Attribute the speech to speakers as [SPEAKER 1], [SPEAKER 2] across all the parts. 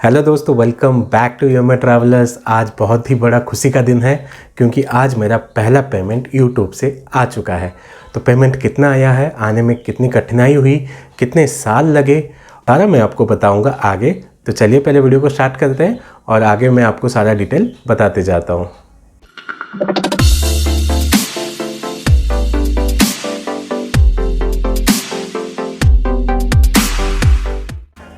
[SPEAKER 1] Hello दोस्तों, welcome back to your travellers. आज बहुत ही बड़ा खुशी का दिन है क्योंकि आज मेरा पहला पेमेंट यूट्यूब से आ चुका है। तो पेमेंट कितना आया है, आने में कितनी कठिनाई हुई, कितने साल लगे, सारा मैं आपको बताऊंगा आगे। तो चलिए पहले वीडियो को स्टार्ट करते हैं और आगे मैं आपको सारा डिटेल बताते जाता हूँ।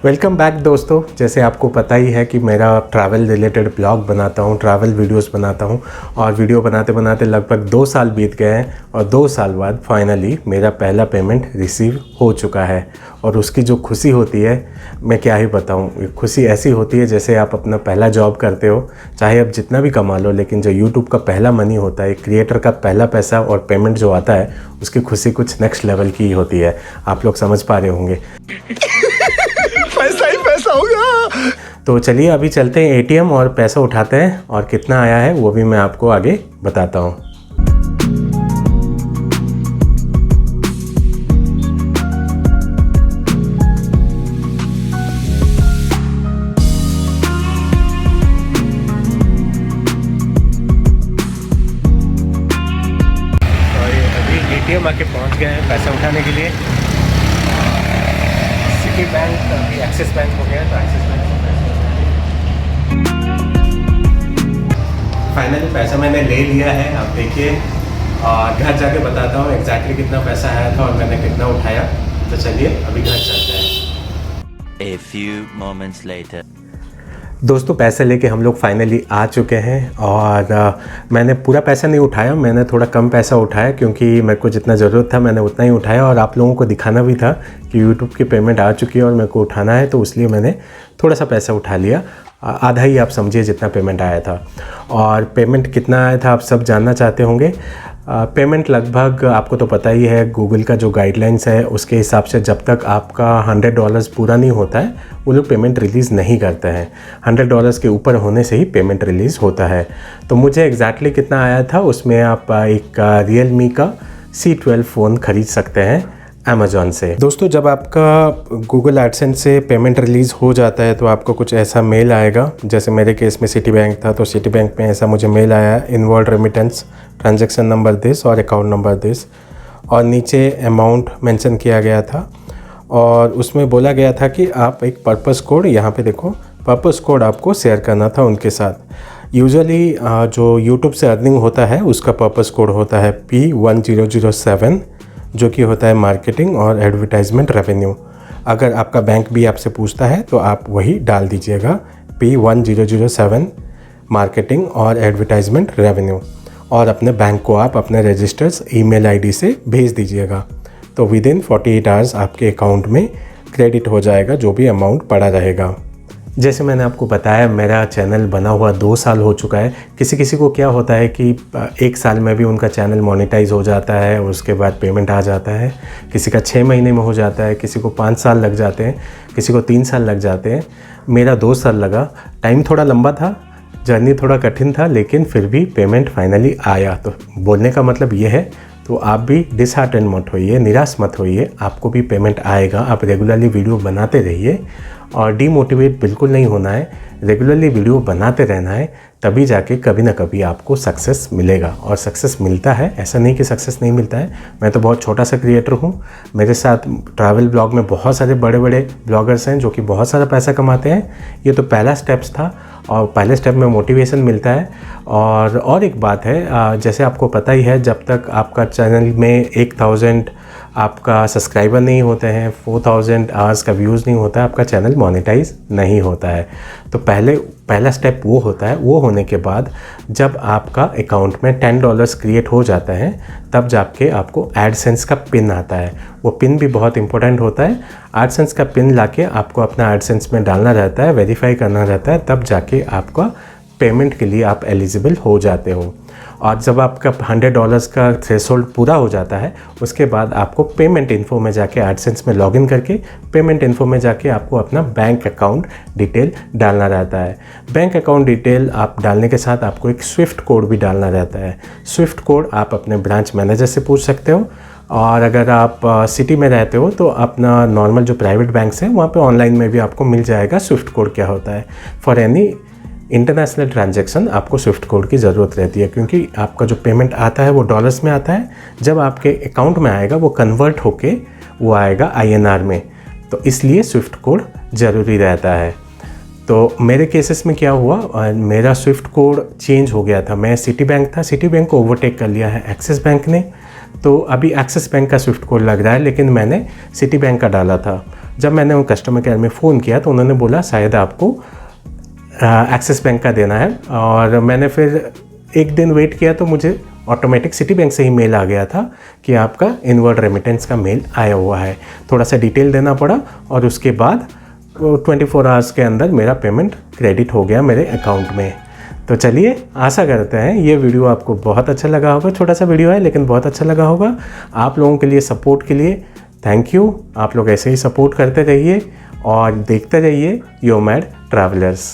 [SPEAKER 1] वेलकम बैक दोस्तों। जैसे आपको पता ही है कि मेरा ट्रैवल रिलेटेड ब्लॉग बनाता हूँ, ट्रैवल वीडियोस बनाता हूँ और वीडियो बनाते बनाते लगभग 2 साल बीत गए हैं और 2 साल बाद फाइनली मेरा पहला पेमेंट रिसीव हो चुका है। और उसकी जो खुशी होती है मैं क्या ही बताऊँ। खुशी ऐसी होती है जैसे आप अपना पहला जॉब करते हो, चाहे आप जितना भी कमा लो, लेकिन जो यूट्यूब का पहला मनी होता है, क्रिएटर का पहला पैसा और पेमेंट जो आता है, उसकी खुशी कुछ नेक्स्ट लेवल की होती है। आप लोग समझ पा रहे होंगे।
[SPEAKER 2] पैसा ही पैसा होगा।
[SPEAKER 1] तो चलिए अभी चलते हैं एटीएम और पैसा उठाते हैं और कितना आया है वो भी मैं आपको आगे बताता हूँ। अभी एटीएम आके पहुँच गए हैं पैसा उठाने के लिए। सिटी बैंक अभी एक्सिस बैंक हो गया, तो एक्सिस बैंक में फाइनली पैसा मैंने ले लिया है। आप देखिए, घर जाके बताता हूँ एग्जैक्टली कितना पैसा आया था और मैंने कितना उठाया। तो चलिए अभी घर चलते हैं।
[SPEAKER 3] A few moments later.
[SPEAKER 1] दोस्तों पैसे लेके हम लोग फाइनली आ चुके हैं और मैंने पूरा पैसा नहीं उठाया, मैंने थोड़ा कम पैसा उठाया क्योंकि मेरे को जितना ज़रूरत था मैंने उतना ही उठाया और आप लोगों को दिखाना भी था कि यूट्यूब की पेमेंट आ चुकी है और मेरे को उठाना है, तो इसलिए मैंने थोड़ा सा पैसा उठा लिया। आधा ही आप समझिए जितना पेमेंट आया था। और पेमेंट कितना आया था आप सब जानना चाहते होंगे। पेमेंट लगभग आपको तो पता ही है, गूगल का जो गाइडलाइंस है उसके हिसाब से जब तक आपका $100 पूरा नहीं होता है वो लोग पेमेंट रिलीज़ नहीं करते हैं। $100 के ऊपर होने से ही पेमेंट रिलीज़ होता है। तो मुझे एग्जैक्टली कितना आया था उसमें आप एक Realme का C12 फ़ोन ख़रीद सकते हैं अमेज़ॉन से। दोस्तों जब आपका गूगल एडसेंस से पेमेंट रिलीज़ हो जाता है तो आपको कुछ ऐसा मेल आएगा। जैसे मेरे केस में सिटी बैंक था तो सिटी बैंक में ऐसा मुझे मेल आया, involve remittance transaction number this और अकाउंट नंबर दिस, और नीचे अमाउंट मेंशन किया गया था और उसमें बोला गया था कि आप एक पर्पस कोड, यहाँ पे देखो पर्पस कोड आपको शेयर करना था उनके साथ। यूजुअली जो यूट्यूब से अर्निंग होता है उसका पर्पस कोड होता है P1007, जो कि होता है मार्केटिंग और एडवर्टाइजमेंट रेवेन्यू। अगर आपका बैंक भी आपसे पूछता है तो आप वही डाल दीजिएगा P1007 मार्केटिंग और एडवर्टाइजमेंट रेवेन्यू, और अपने बैंक को आप अपने रजिस्टर्स ईमेल आईडी से भेज दीजिएगा। तो विद इन 48 आवर्स आपके अकाउंट में क्रेडिट हो जाएगा जो भी अमाउंट पड़ा रहेगा। जैसे मैंने आपको बताया मेरा चैनल बना हुआ 2 साल हो चुका है। किसी किसी को क्या होता है कि 1 साल में भी उनका चैनल मोनेटाइज हो जाता है और उसके बाद पेमेंट आ जाता है। किसी का 6 महीने में हो जाता है, किसी को 5 साल लग जाते हैं, किसी को 3 साल लग जाते हैं। मेरा 2 साल लगा। टाइम थोड़ा लंबा था, जर्नी थोड़ा कठिन था, लेकिन फिर भी पेमेंट फाइनली आया। तो बोलने का मतलब ये है, तो आप भी डिसहार्टेंड मत होइए, निराश मत होइए, आपको भी पेमेंट आएगा। आप रेगुलरली वीडियो बनाते रहिए और डीमोटिवेट बिल्कुल नहीं होना है। रेगुलरली वीडियो बनाते रहना है, तभी जाके कभी ना कभी आपको सक्सेस मिलेगा। और सक्सेस मिलता है, ऐसा नहीं कि सक्सेस नहीं मिलता है। मैं तो बहुत छोटा सा क्रिएटर हूँ, मेरे साथ ट्रैवल ब्लॉग में बहुत सारे बड़े बड़े ब्लॉगर्स हैं जो कि बहुत सारा पैसा कमाते हैं। ये तो पहला स्टेप्स था और पहले स्टेप में मोटिवेशन मिलता है। और एक बात है, जैसे आपको पता ही है, जब तक आपका चैनल में 1000 आपका सब्सक्राइबर नहीं होते हैं, 4000 आवर्स का व्यूज़ नहीं होता है, आपका चैनल मोनेटाइज नहीं होता है। तो पहला स्टेप वो होता है। वो होने के बाद जब आपका अकाउंट में $10 क्रिएट हो जाता है तब जाके आपको एडसेंस का पिन आता है। वो पिन भी बहुत इंपॉर्टेंट होता है। एडसेंस का पिन लाके आपको अपना एडसेंस में डालना रहता है, वेरीफाई करना रहता है, तब जाके आपका पेमेंट के लिए आप एलिजिबल हो जाते हो। और जब आपका $100 का थ्रेशोल्ड पूरा हो जाता है उसके बाद आपको पेमेंट इन्फो में जाके एडसेंस में लॉगिन करके पेमेंट इन्फो में जाके आपको अपना बैंक अकाउंट डिटेल डालना रहता है। बैंक अकाउंट डिटेल आप डालने के साथ आपको एक स्विफ्ट कोड भी डालना रहता है। स्विफ्ट कोड आप अपने ब्रांच मैनेजर से पूछ सकते हो और अगर आप सिटी में रहते हो तो अपना नॉर्मल जो प्राइवेट बैंक्स हैं वहाँ पे ऑनलाइन में भी आपको मिल जाएगा स्विफ्ट कोड क्या होता है। फॉर एनी इंटरनेशनल ट्रांजैक्शन आपको स्विफ्ट कोड की ज़रूरत रहती है, क्योंकि आपका जो पेमेंट आता है वो डॉलर्स में आता है, जब आपके अकाउंट में आएगा वो कन्वर्ट होके वो आएगा INR में, तो इसलिए स्विफ्ट कोड ज़रूरी रहता है। तो मेरे केसेस में क्या हुआ, मेरा स्विफ्ट कोड चेंज हो गया था। मैं सिटी बैंक था, सिटी बैंक को ओवरटेक कर लिया है एक्सिस बैंक ने, तो अभी एक्सिस बैंक का स्विफ्ट कोड लग रहा है, लेकिन मैंने सिटी बैंक का डाला था। जब मैंने उन कस्टमर केयर में फ़ोन किया तो उन्होंने बोला शायद आपको एक्सिस बैंक का देना है, और मैंने फिर एक दिन वेट किया तो मुझे ऑटोमेटिक सिटी बैंक से ही मेल आ गया था कि आपका इनवर्ड रेमिटेंस का मेल आया हुआ है। थोड़ा सा डिटेल देना पड़ा और उसके बाद 24 आवर्स के अंदर मेरा पेमेंट क्रेडिट हो गया मेरे अकाउंट में। तो चलिए, आशा करते हैं ये वीडियो आपको बहुत अच्छा लगा होगा। छोटा सा वीडियो है लेकिन बहुत अच्छा लगा होगा। आप लोगों के लिए सपोर्ट के लिए थैंक यू। आप लोग ऐसे ही सपोर्ट करते रहिए और देखते रहिए योमैड ट्रैवलर्स।